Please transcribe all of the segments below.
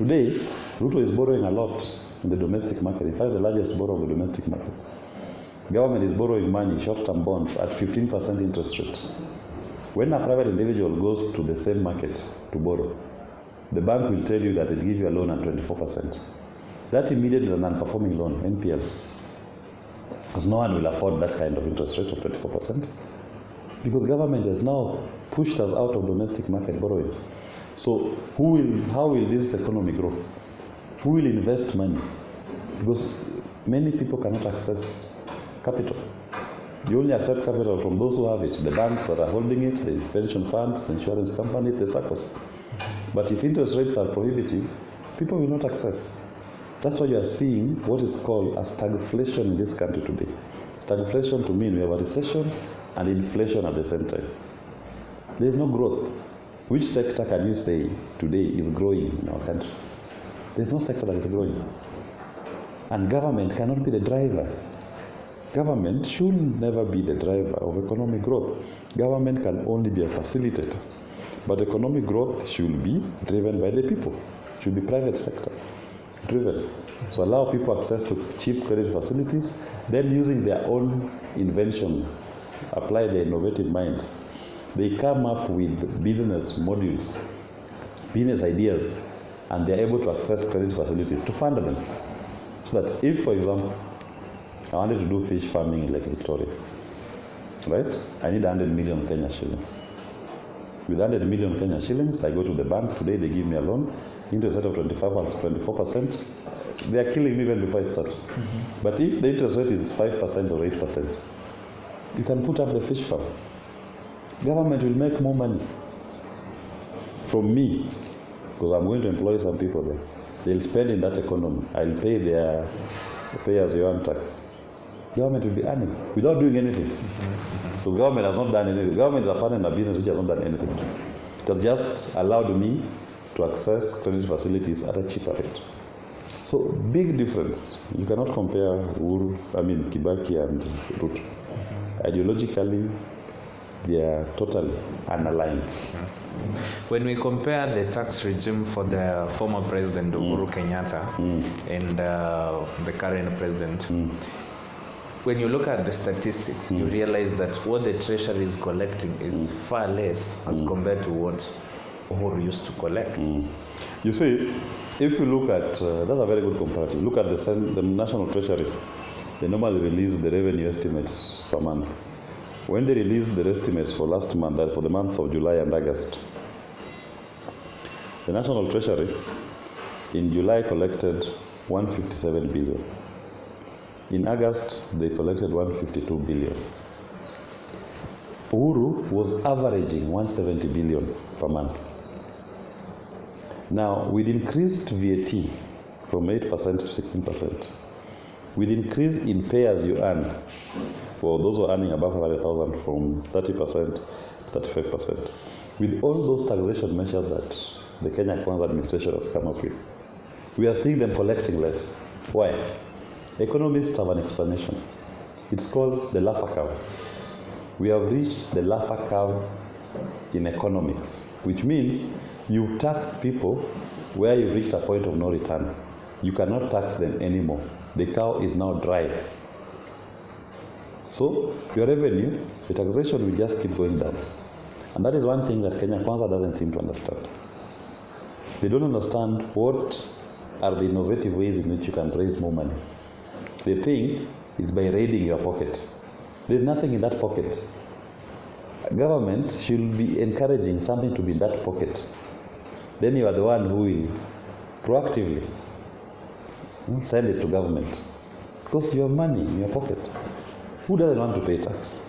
Today, Ruto is borrowing a lot in the domestic market. In fact, the largest borrower of the domestic market. Government is borrowing money, short-term bonds, at 15% interest rate. When a private individual goes to the same market to borrow, the bank will tell you that it will give you a loan at 24%. That immediately is an non-performing loan, NPL. Because no one will afford that kind of interest rate of 24%. Because government has now pushed us out of domestic market borrowing. So how will this economy grow? Who will invest money? Because many people cannot access capital. You only accept capital from those who have it, the banks that are holding it, the pension funds, the insurance companies, the SACCOs. But if interest rates are prohibitive, people will not access. That's why you are seeing what is called a stagflation in this country today. Stagflation to mean we have a recession and inflation at the same time. There is no growth. Which sector can you say today is growing in our country? There is no sector that is growing. And government cannot be the driver. Government should never be the driver of economic growth. Government can only be a facilitator. But economic growth should be driven by the people. Should be private sector driven. So allow people access to cheap credit facilities, then using their own invention, apply their innovative minds. They come up with business modules, business ideas, and they're able to access credit facilities to fund them. So that if, for example, I wanted to do fish farming in Lake Victoria, right? I need 100 million Kenya shillings. With 100 million Kenya shillings, I go to the bank. Today they give me a loan, interest rate of 24%. They are killing me even before I start. But if the interest rate is 5% or 8%, you can put up the fish farm. Government will make more money from me because I'm going to employ some people there. They'll spend in that economy. I'll pay their pay-as-you-earn tax. Government will be earning without doing anything. So government has not done anything. Government is a partner in a business which has not done anything. It has just allowed me to access credit facilities at a cheaper rate. So big difference. You cannot compare Kibaki and Ruto. Ideologically, they are totally unaligned. When we compare the tax regime for the former president Uhuru Kenyatta and the current president, when you look at the statistics, you realize that what the treasury is collecting is far less as compared to what Uhuru used to collect. You see, if you look at, that's a very good comparative. Look at the National Treasury. They normally release the revenue estimates per month. When they released the estimates for last month, for the months of July and August, the National Treasury in July collected 157 billion. In August, they collected 152 billion. Uhuru was averaging 170 billion per month. Now, with increased VAT from 8% to 16%, with increase in pay-as-you-earn for those who are earning above 500,000 from 30% to 35%, with all those taxation measures that the Kenya Kwanza administration has come up with, we are seeing them collecting less. Why? Economists have an explanation. It's called the Laffer curve. We have reached the Laffer curve in economics, which means you've taxed people where you've reached a point of no return. You cannot tax them anymore. The cow is now dry. So your revenue, the taxation will just keep going down. And that is one thing that Kenya Kwanza doesn't seem to understand. They don't understand what are the innovative ways in which you can raise more money. They think it's by raiding your pocket. There's nothing in that pocket. Government should be encouraging something to be in that pocket. Then you are the one who will proactively send it to government. Because you have money in your pocket. Who doesn't want to pay tax?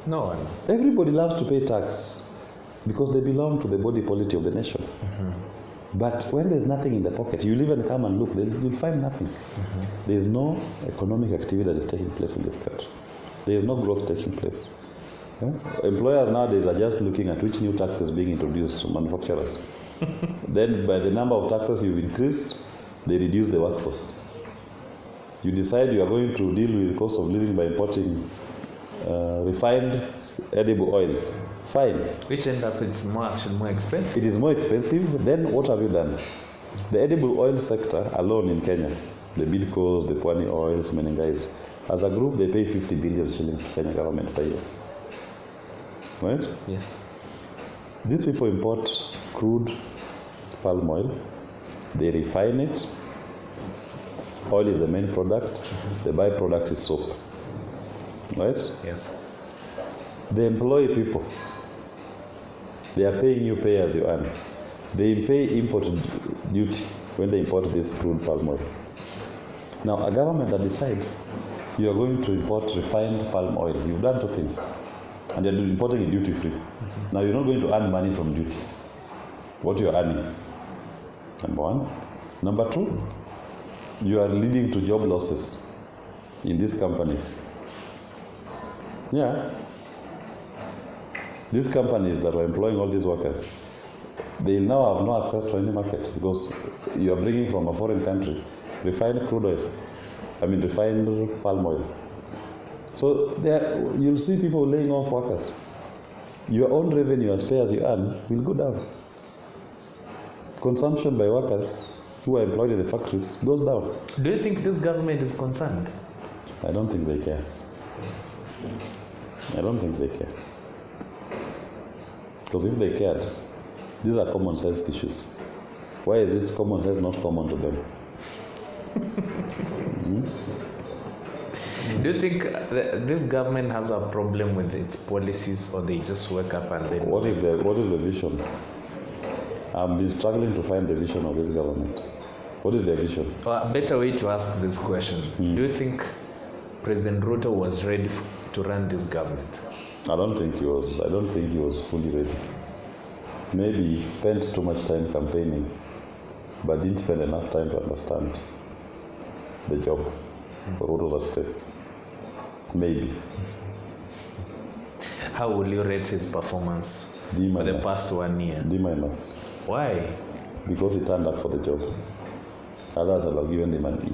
No one. Everybody loves to pay tax because they belong to the body politic of the nation. But when there's nothing in the pocket, you'll even come and look, then you'll find nothing. There's no economic activity that is taking place in this country. There is no growth taking place. Employers nowadays are just looking at which new tax is being introduced to manufacturers. Then by the number of taxes you've increased, they reduce the workforce. You decide you are going to deal with the cost of living by importing refined edible oils. Fine. Which end up it's actually more expensive. It is more expensive. Then what have you done? The edible oil sector alone in Kenya, the Bidcos, the Pwani Oils, many guys, as a group they pay 50 billion shillings to Kenya government per year. Right? Yes. These people import crude palm oil, they refine it. Oil is the main product, the byproduct is soap. Right? Yes. They employ people. They are paying you pay as you earn. They pay import duty when they import this crude palm oil. Now, a government that decides you are going to import refined palm oil, you've done two things, and you're importing it duty free. Now, you're not going to earn money from duty. What you're earning, number one. Number two, you are leading to job losses in these companies. Yeah. These companies that are employing all these workers, they now have no access to any market because you are bringing from a foreign country refined crude oil, refined palm oil. So you'll see people laying off workers. Your own revenue as pay as you earn will go down. Consumption by workers who are employed in the factories goes down. Do you think this government is concerned? I don't think they care. I don't think they care. Because if they cared, these are common sense issues. Why is it common sense not common to them? Do you think this government has a problem with its policies, or they just wake up and then... What is the vision? I've been struggling to find the vision of this government. What is their vision? Well, a better way to ask this question. Do you think President Ruto was ready to run this government? I don't think he was fully ready. Maybe he spent too much time campaigning, but didn't spend enough time to understand the job for Ruto to stay. Maybe. How will you rate his performance D- for the past 1 year? D-. Why? Because he turned up for the job. Others have given him an E.